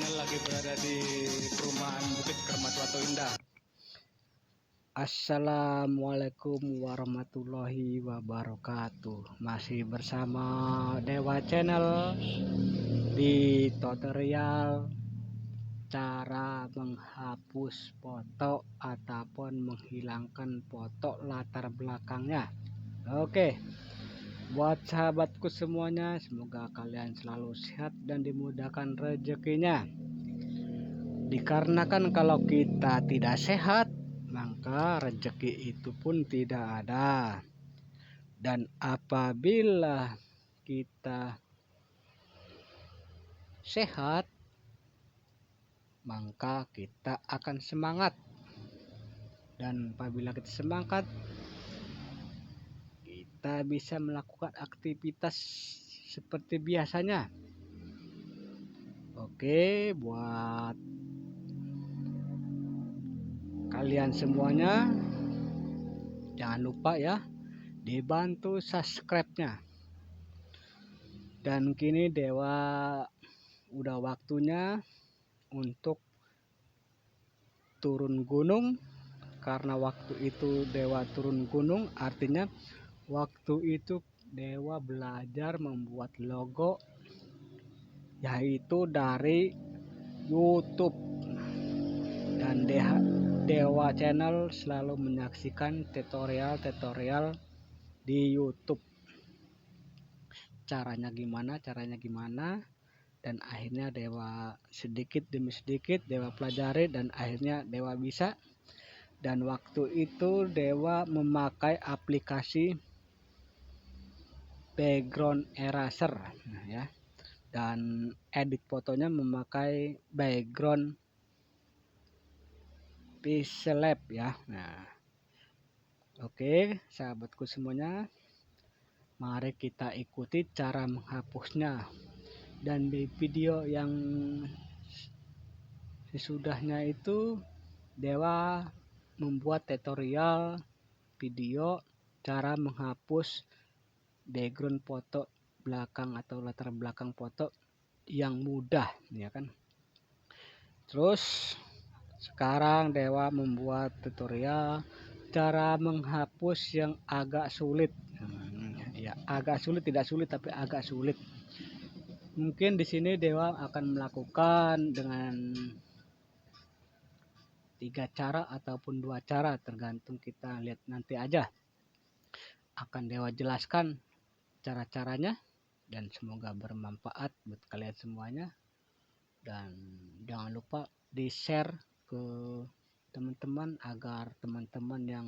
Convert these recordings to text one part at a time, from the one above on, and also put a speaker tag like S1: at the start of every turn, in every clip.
S1: Channel lagi berada di perumahan Bukit Kermat Watu Indah. Assalamualaikum warahmatullahi wabarakatuh. Masih bersama Dewa Channel di tutorial cara menghapus foto ataupun menghilangkan foto latar belakangnya. Oke, buat sahabatku semuanya, semoga kalian selalu sehat dan dimudahkan rezekinya. Dikarenakan kalau kita tidak sehat, maka rezeki itu pun tidak ada. Dan apabila kita sehat, maka kita akan semangat. Dan apabila kita semangat, kita bisa melakukan aktivitas seperti biasanya. Oke, buat kalian semuanya, jangan lupa ya, dibantu subscribe-nya. Dan kini Dewa udah waktunya untuk turun gunung. Karena waktu itu Dewa turun gunung, artinya waktu itu Dewa belajar membuat logo, yaitu dari YouTube. Dan Dewa Channel selalu menyaksikan tutorial di YouTube. Caranya gimana, dan akhirnya Dewa sedikit demi sedikit Dewa pelajari dan akhirnya Dewa bisa. Dan waktu itu Dewa memakai aplikasi background eraser, nah ya, dan edit fotonya memakai background pixel lab ya. Nah, oke sahabatku semuanya, mari kita ikuti cara menghapusnya. Dan di video yang sesudahnya itu Dewa membuat tutorial video cara menghapus background foto belakang atau latar belakang foto yang mudah ya kan. Terus sekarang Dewa membuat tutorial cara menghapus yang agak sulit. Ya, agak sulit, tidak sulit tapi agak sulit. Mungkin di sini Dewa akan melakukan dengan 3 cara ataupun 2 cara, tergantung kita lihat nanti aja. Akan Dewa jelaskan cara-caranya dan semoga bermanfaat buat kalian semuanya. Dan jangan lupa di-share ke teman-teman agar teman-teman yang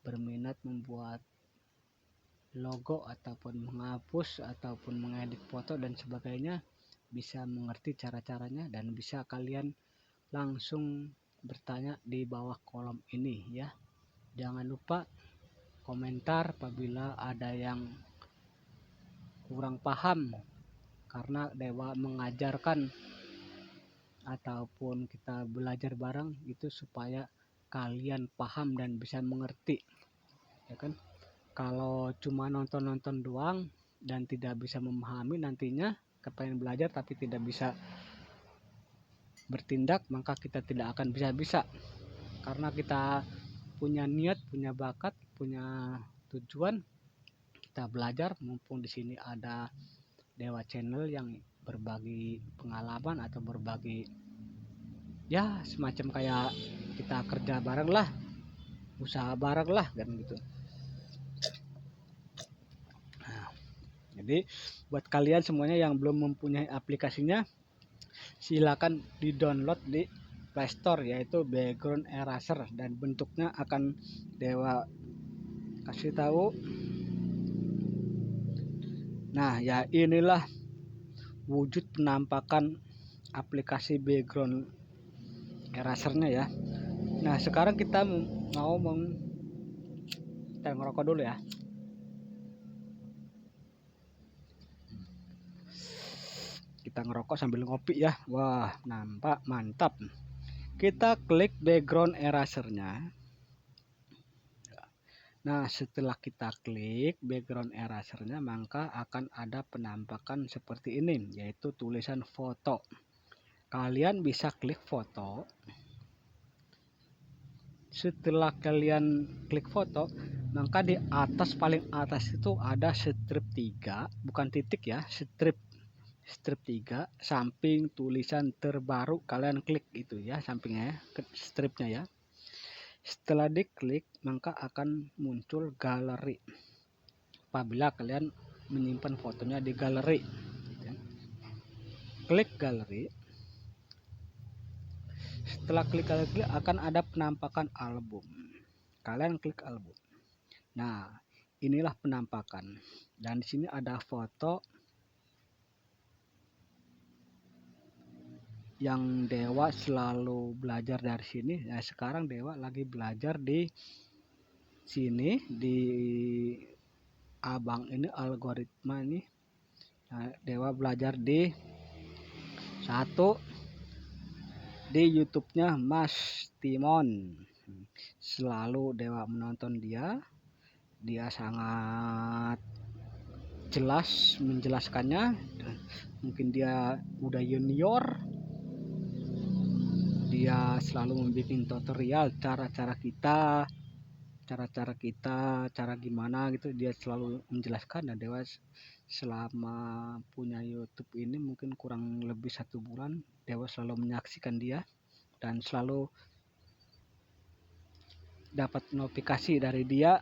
S1: berminat membuat logo ataupun menghapus ataupun mengedit foto dan sebagainya bisa mengerti cara-caranya dan bisa kalian langsung bertanya di bawah kolom ini ya. Jangan lupa komentar apabila ada yang kurang paham, karena Dewa mengajarkan ataupun kita belajar bareng itu supaya kalian paham dan bisa mengerti ya kan. Kalau cuma nonton-nonton doang dan tidak bisa memahami, nantinya kepengen belajar tapi tidak bisa bertindak, maka kita tidak akan bisa karena kita punya niat, punya bakat, punya tujuan kita belajar. Mumpung di sini ada Dewa Channel yang berbagi pengalaman atau berbagi ya semacam kayak kita kerja bareng lah, usaha bareng lah kan gitu. Nah, jadi buat kalian semuanya yang belum mempunyai aplikasinya, silakan di download di Play Store, yaitu background eraser, dan bentuknya akan Dewa kasih tahu. Nah ya, inilah wujud penampakan aplikasi background erasernya ya. Nah sekarang kita mau kita ngerokok dulu ya. Kita ngerokok sambil ngopi ya. Wah nampak mantap. Kita klik background erasernya. Nah setelah kita klik background erasernya, maka akan ada penampakan seperti ini, yaitu tulisan foto. kalian bisa klik foto. Setelah kalian klik foto, maka di atas, paling atas itu ada strip 3, bukan titik ya, strip 3, samping tulisan terbaru, kalian klik itu ya, sampingnya ya, stripnya ya. Setelah diklik, maka akan muncul galeri. Apabila kalian menyimpan fotonya di galeri, klik galeri. Setelah klik galeri, akan ada penampakan album. Kalian klik album. Nah, inilah penampakan. Dan di sini ada foto yang Dewa selalu belajar dari sini. Nah, sekarang Dewa lagi belajar di sini, di abang ini, algoritma ini. Nah, Dewa belajar di di YouTube-nya Mas Timon. Selalu Dewa menonton dia sangat jelas menjelaskannya. Mungkin dia udah junior, dia selalu membuat tutorial cara-cara kita, cara gimana gitu, dia selalu menjelaskan. Dan Dewa selama punya YouTube ini mungkin kurang lebih 1 bulan, Dewa selalu menyaksikan dia dan selalu dapat notifikasi dari dia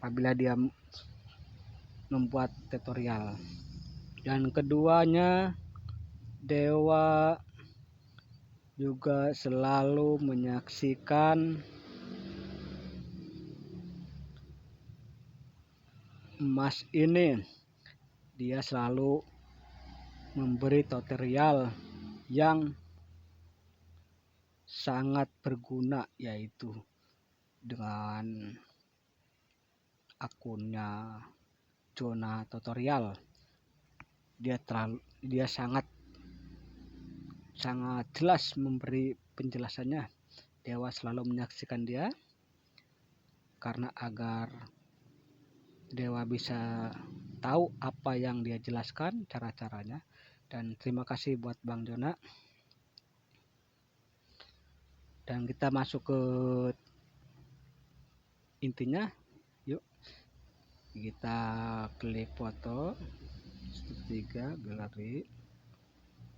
S1: apabila dia membuat tutorial. Dan keduanya, Dewa juga selalu menyaksikan Mas ini. Dia selalu memberi tutorial yang sangat berguna, yaitu dengan akunnya Zona Tutorial. Dia sangat jelas memberi penjelasannya. Dewa selalu menyaksikan dia karena agar Dewa bisa tahu apa yang dia jelaskan, cara-caranya. Dan terima kasih buat Bang Jona. Dan kita masuk ke intinya. Yuk kita klik foto step 3 galeri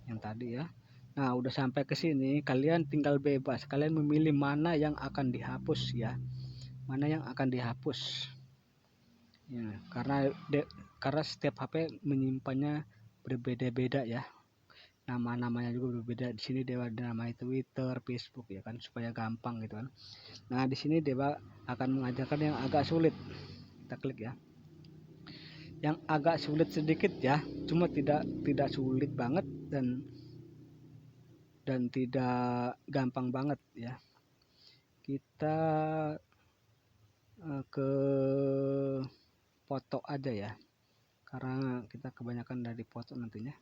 S1: yang tadi ya. Nah, udah sampai ke sini, kalian tinggal bebas, kalian memilih mana yang akan dihapus ya, mana yang akan dihapus ya, karena setiap HP menyimpannya berbeda-beda ya, nama-namanya juga berbeda. Di sini Dewa namanya Twitter, Facebook ya kan, supaya gampang gitu kan. Nah, di sini Dewa akan mengajarkan yang agak sulit. Kita klik ya, yang agak sulit sedikit ya, cuma tidak sulit banget dan tidak gampang banget ya. Kita ke foto aja ya, karena kita kebanyakan dari foto nantinya.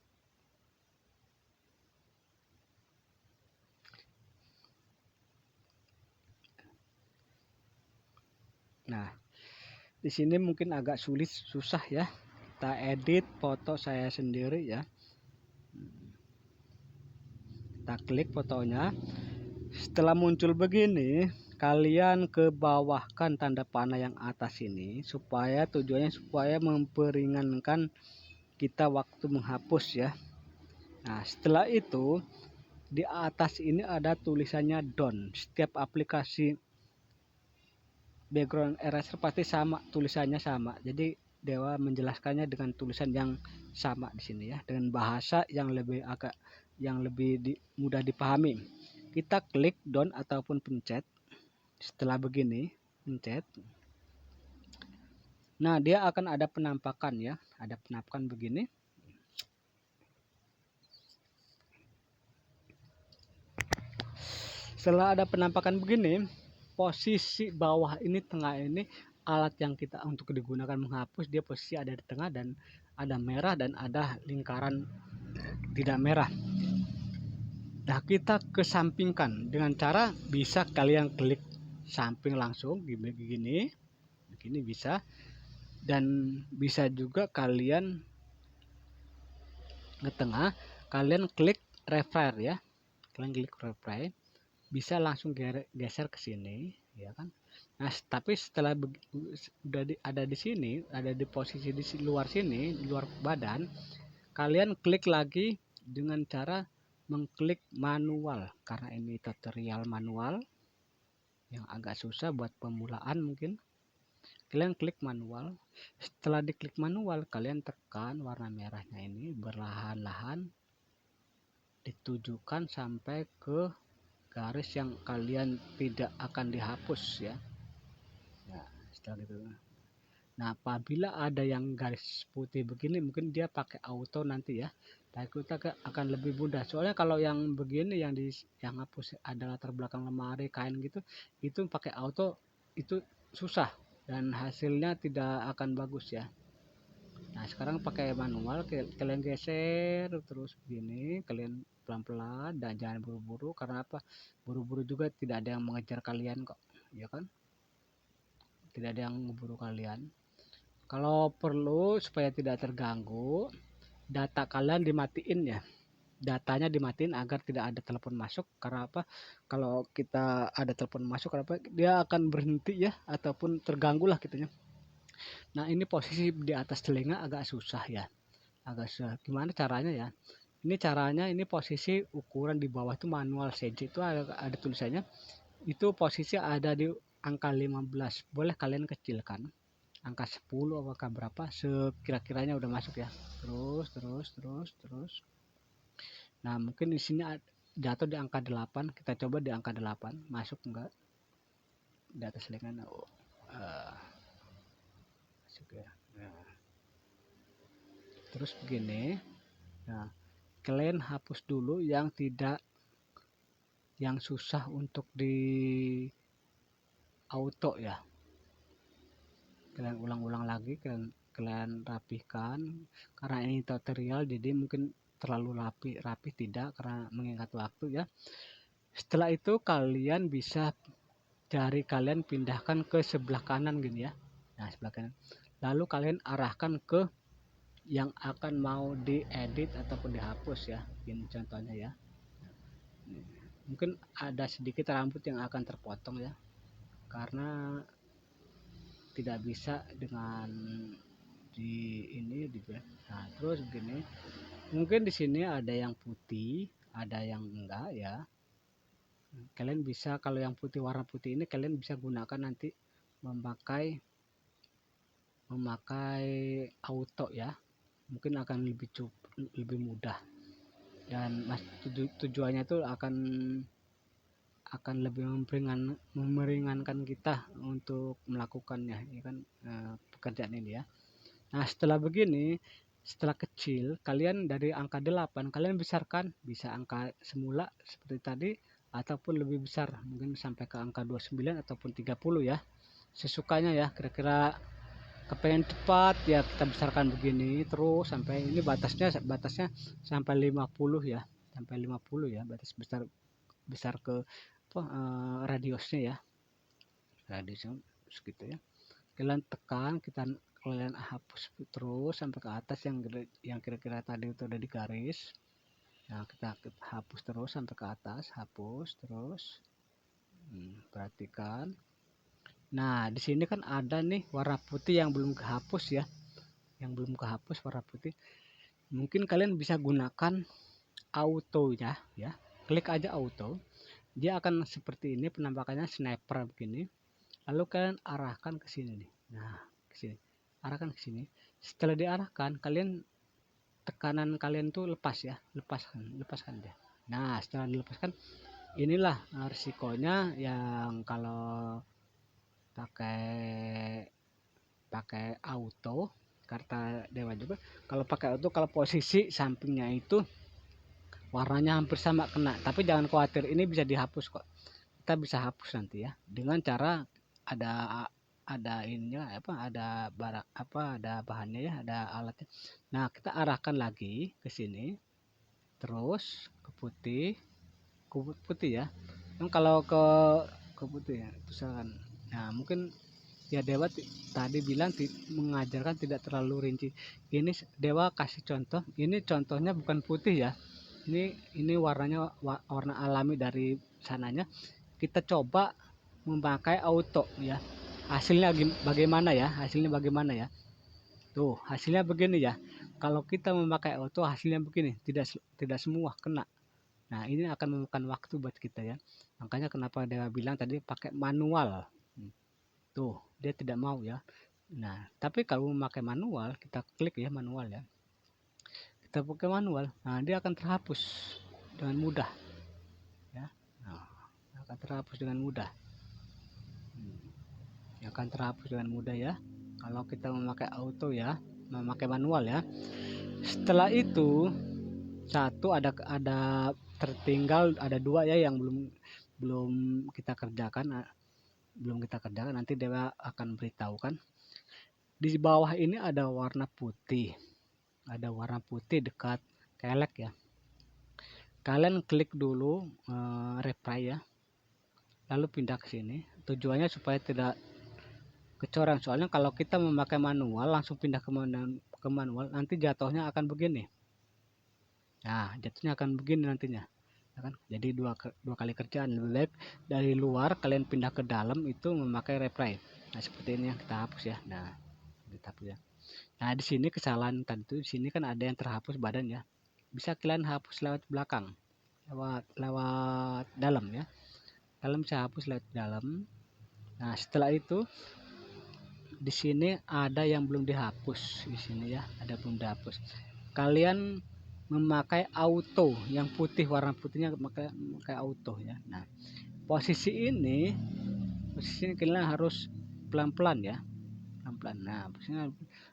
S1: Nah, di sini mungkin agak susah ya. Kita edit foto saya sendiri ya. Kita klik fotonya. Setelah muncul begini, kalian ke bawahkan tanda panah yang atas ini, tujuannya supaya memperingankan kita waktu menghapus ya. Nah, setelah itu di atas ini ada tulisannya done. Setiap aplikasi background eraser pasti sama, tulisannya sama. Jadi Dewa menjelaskannya dengan tulisan yang sama di sini ya, dengan bahasa yang lebih mudah dipahami. Kita klik done ataupun pencet. Setelah begini, pencet. Nah, dia akan ada penampakan ya, ada penampakan begini. Setelah ada penampakan begini, posisi bawah ini, tengah ini, alat yang kita untuk digunakan menghapus, dia posisi ada di tengah dan ada merah dan ada lingkaran tidak merah. Nah, kita kesampingkan dengan cara bisa kalian klik samping langsung begini bisa, dan bisa juga kalian ke tengah, kalian klik refer ya, kalian klik refer, bisa langsung geser ke sini ya kan. Nah tapi setelah ada di sini, ada di posisi di luar sini, di luar badan, kalian klik lagi dengan cara mengklik manual, karena ini tutorial manual yang agak susah buat pemulaan. Mungkin kalian klik manual. Setelah diklik manual, kalian tekan warna merahnya ini, berlahan-lahan ditujukan sampai ke garis yang kalian tidak akan dihapus ya. Nah setelah itu, nah apabila ada yang garis putih begini, mungkin dia pakai auto nanti ya. Nah kita akan lebih mudah, soalnya kalau yang begini, yang hapus ada latar belakang lemari kain gitu, itu pakai auto itu susah dan hasilnya tidak akan bagus ya. Nah sekarang pakai manual, kalian geser terus begini, kalian pelan-pelan dan jangan buru-buru, karena apa, buru-buru juga tidak ada yang mengejar kalian kok ya kan, tidak ada yang memburu kalian. Kalau perlu supaya tidak terganggu, data kalian dimatiin ya, datanya dimatiin agar tidak ada telepon masuk. Karena apa, kalau kita ada telepon masuk, apa dia akan berhenti ya, ataupun terganggu lah kitanya. Nah ini posisi di atas telinga agak susah ya, agak susah. Gimana caranya ya, ini caranya, ini posisi ukuran di bawah itu manual saja, itu ada tulisannya, itu posisi ada di angka 15, boleh kalian kecilkan angka 10 apakah berapa sekira-kiranya udah masuk ya. Terus. Nah mungkin di sini jatuh di angka 8, kita coba di angka 8 masuk enggak di atas lengan. Masuk ya. Nah, terus begini. Nah kalian hapus dulu yang susah untuk di auto ya, kalian ulang-ulang lagi, kalian rapihkan, karena ini tutorial jadi mungkin terlalu rapi tidak, karena mengingat waktu ya. Setelah itu kalian bisa jari kalian pindahkan ke sebelah kanan gini ya. Nah sebelah kanan, lalu kalian arahkan ke yang akan mau diedit ataupun dihapus ya. Ini contohnya ya, mungkin ada sedikit rambut yang akan terpotong ya, karena tidak bisa dengan ini. Nah terus begini, mungkin di sini ada yang putih, ada yang enggak ya. Kalian bisa, kalau yang putih, warna putih ini kalian bisa gunakan nanti memakai auto ya, mungkin akan lebih mudah, dan tujuannya itu akan lebih meringankan kita untuk melakukannya ya kan, pekerjaan ini ya. Nah setelah begini, setelah kecil, kalian dari angka 8 kalian besarkan, bisa angka semula seperti tadi, ataupun lebih besar, mungkin sampai ke angka 29 ataupun 30 ya, sesukanya ya. Kira-kira kepengen cepat ya, kita besarkan begini terus sampai ini batasnya sampai 50 ya, sampai 50 ya, batas besar ke radiusnya ya, radiusnya segitu ya. Kalian tekan, kalian hapus terus sampai ke atas yang kira-kira tadi itu udah di garis. Nah kita hapus terus sampai ke atas, hapus terus. Perhatikan. Nah di sini kan ada nih warna putih yang belum kehapus ya, yang belum kehapus warna putih. Mungkin kalian bisa gunakan auto ya, klik aja auto, dia akan seperti ini penampakannya, sniper begini. Lalu kalian arahkan ke sini nih. Nah ke sini, arahkan ke sini. Setelah diarahkan, kalian tekanan kalian tuh lepas ya, lepaskan dia. Nah setelah dilepaskan, inilah risikonya yang kalau pakai auto, kata Dewa juga, kalau pakai auto, kalau posisi sampingnya itu warnanya hampir sama kena, tapi jangan khawatir, ini bisa dihapus kok. Kita bisa hapus nanti ya dengan cara ada ininya ada barang ada bahannya ya, ada alatnya. Nah kita arahkan lagi ke sini, terus ke putih ya. Kalau ke putih ya, misalkan, nah mungkin ya Dewa tadi bilang mengajarkan tidak terlalu rinci. Ini Dewa kasih contoh, ini contohnya bukan putih ya, Ini warnanya warna alami dari sananya. Kita coba memakai auto ya. Hasilnya bagaimana ya? Hasilnya bagaimana ya? Tuh, hasilnya begini ya. Kalau kita memakai auto hasilnya begini, tidak semua kena. Nah, ini akan memakan waktu buat kita ya. Makanya kenapa dia bilang tadi pakai manual. Tuh, dia tidak mau ya. Nah, tapi kalau memakai manual, kita klik ya manual ya. Kita pakai manual, nah dia akan terhapus dengan mudah ya. Nah, akan terhapus dengan mudah. Akan terhapus dengan mudah ya. Kalau kita memakai auto ya, memakai manual ya. Setelah itu satu ada tertinggal ada dua ya yang belum kita kerjakan. Belum kita kerjakan, nanti dia akan beritahukan. Di bawah ini ada warna putih. Ada warna putih dekat kelek ya. Kalian klik dulu reply ya. Lalu pindah ke sini. Tujuannya supaya tidak kecoreng. Soalnya kalau kita memakai manual langsung pindah ke manual, nanti jatuhnya akan begini. Nah, jatuhnya akan begini nantinya. Ya kan? Jadi dua kali kerjaan. Lebih baik dari luar kalian pindah ke dalam itu memakai reply. Nah, seperti ini yang kita hapus ya. Nah, kita hapus ya. Nah, di sini kesalahan tadi itu, di sini kan ada yang terhapus badan ya. Bisa kalian hapus lewat belakang, lewat dalam ya. Kalian bisa hapus lewat dalam. Nah, setelah itu di sini ada yang belum dihapus. Di sini ya, ada belum dihapus. Kalian memakai auto yang putih, warna putihnya memakai auto ya. Nah, posisi ini kalian harus pelan-pelan ya. Pelan-pelan. Nah,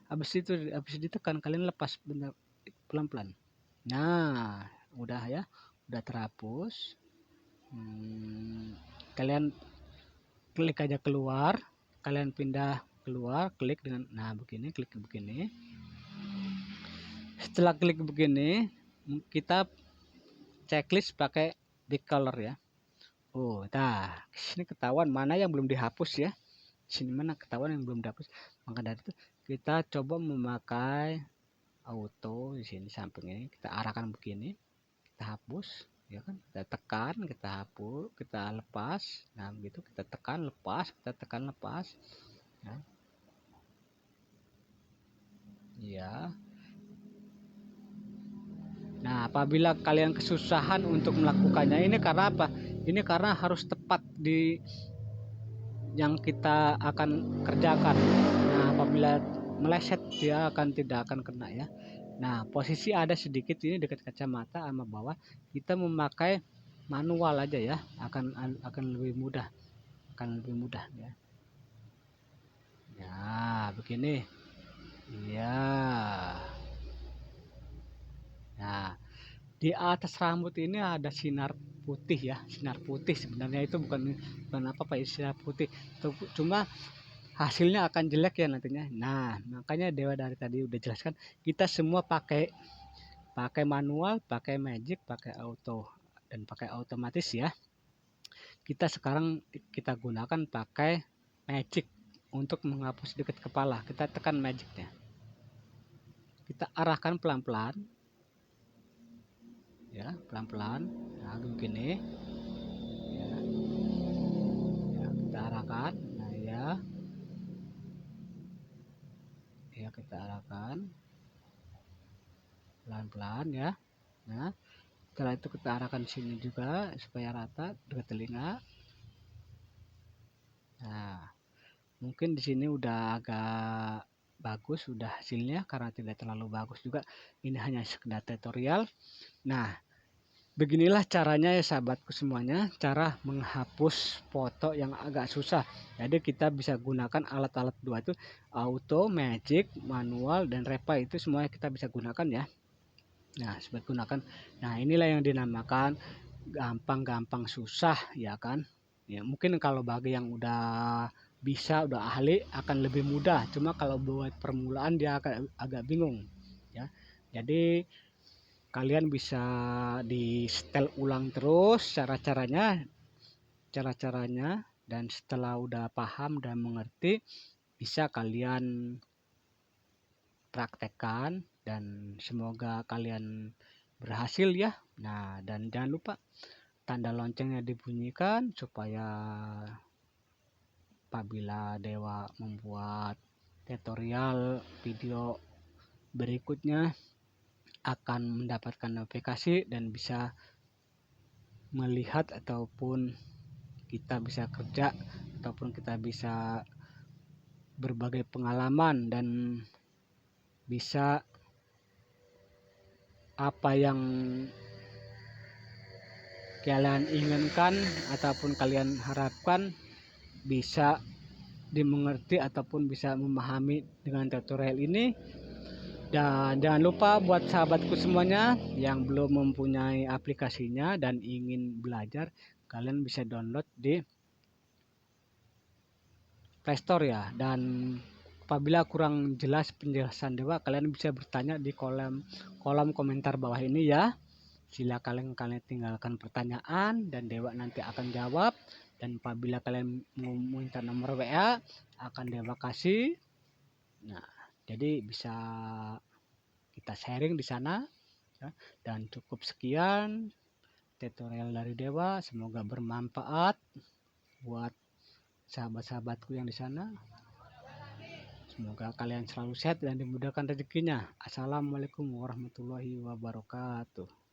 S1: habis itu ditekan kalian lepas benar pelan-pelan. Nah, udah ya. Udah terhapus. Kalian klik aja keluar, kalian pindah keluar, klik dengan begini, klik begini. Setelah klik begini, kita checklist pakai big color ya. Oh, sini ketahuan mana yang belum dihapus ya. Sini mana ketahuan yang belum dihapus. Maka dari itu kita coba memakai auto di sini samping ini, kita arahkan begini, kita hapus ya kan, kita tekan, kita hapus, kita lepas. Nah, begitu kita tekan lepas, kita tekan lepas ya. Ya. Nah, apabila kalian kesusahan untuk melakukannya, ini karena apa? Ini karena harus tepat di yang kita akan kerjakan. Nah, apabila meleset dia tidak akan kena ya. Nah, posisi ada sedikit ini dekat kacamata sama bawah. Kita memakai manual aja ya, akan lebih mudah. Akan lebih mudah ya. Ya, begini. Iya. Nah, di atas rambut ini ada sinar putih ya, sinar putih sebenarnya itu bukan apa sinar putih. Cuma hasilnya akan jelek ya nantinya. Nah, makanya Dewa dari tadi udah jelaskan kita semua pakai manual, pakai magic, pakai auto dan pakai otomatis ya. Kita sekarang kita gunakan pakai magic untuk menghapus dekat kepala. Kita tekan magicnya. Kita arahkan pelan-pelan. Ya, pelan-pelan. Nah, begini. Ya. Ya, kita arahkan. Nah, ya. Ya, kita arahkan pelan-pelan ya. Nah, setelah itu kita arahkan sini juga supaya rata dekat telinga. Nah, mungkin di sini udah agak bagus sudah hasilnya karena tidak terlalu bagus juga. Ini hanya sekedar tutorial. Nah, beginilah caranya ya sahabatku semuanya, cara menghapus foto yang agak susah. Jadi kita bisa gunakan alat-alat dua itu, auto, magic, manual, dan repa itu semuanya kita bisa gunakan ya. Nah, sebagai gunakan. Nah, inilah yang dinamakan gampang-gampang susah ya kan. Ya, mungkin kalau bagi yang udah bisa, udah ahli akan lebih mudah. Cuma kalau buat permulaan dia agak bingung ya. Jadi kalian bisa di setel ulang terus cara-caranya dan setelah udah paham dan mengerti bisa kalian praktekkan dan semoga kalian berhasil ya. Nah, dan jangan lupa tanda loncengnya dibunyikan supaya apabila Dewa membuat tutorial video berikutnya akan mendapatkan notifikasi dan bisa melihat ataupun kita bisa kerja ataupun kita bisa berbagai pengalaman dan bisa apa yang kalian inginkan ataupun kalian harapkan bisa dimengerti ataupun bisa memahami dengan tutorial ini. Dan jangan lupa buat sahabatku semuanya yang belum mempunyai aplikasinya dan ingin belajar, kalian bisa download di Playstore ya. Dan apabila kurang jelas penjelasan Dewa, kalian bisa bertanya di kolom komentar bawah ini ya. Silakan kalian tinggalkan pertanyaan dan Dewa nanti akan jawab. Dan apabila kalian mau minta nomor WA akan Dewa kasih. Nah, jadi bisa kita sharing di sana ya. Dan cukup sekian tutorial dari Dewa, semoga bermanfaat buat sahabat-sahabatku yang di sana. Semoga kalian selalu sehat dan dimudahkan rezekinya. Assalamualaikum warahmatullahi wabarakatuh.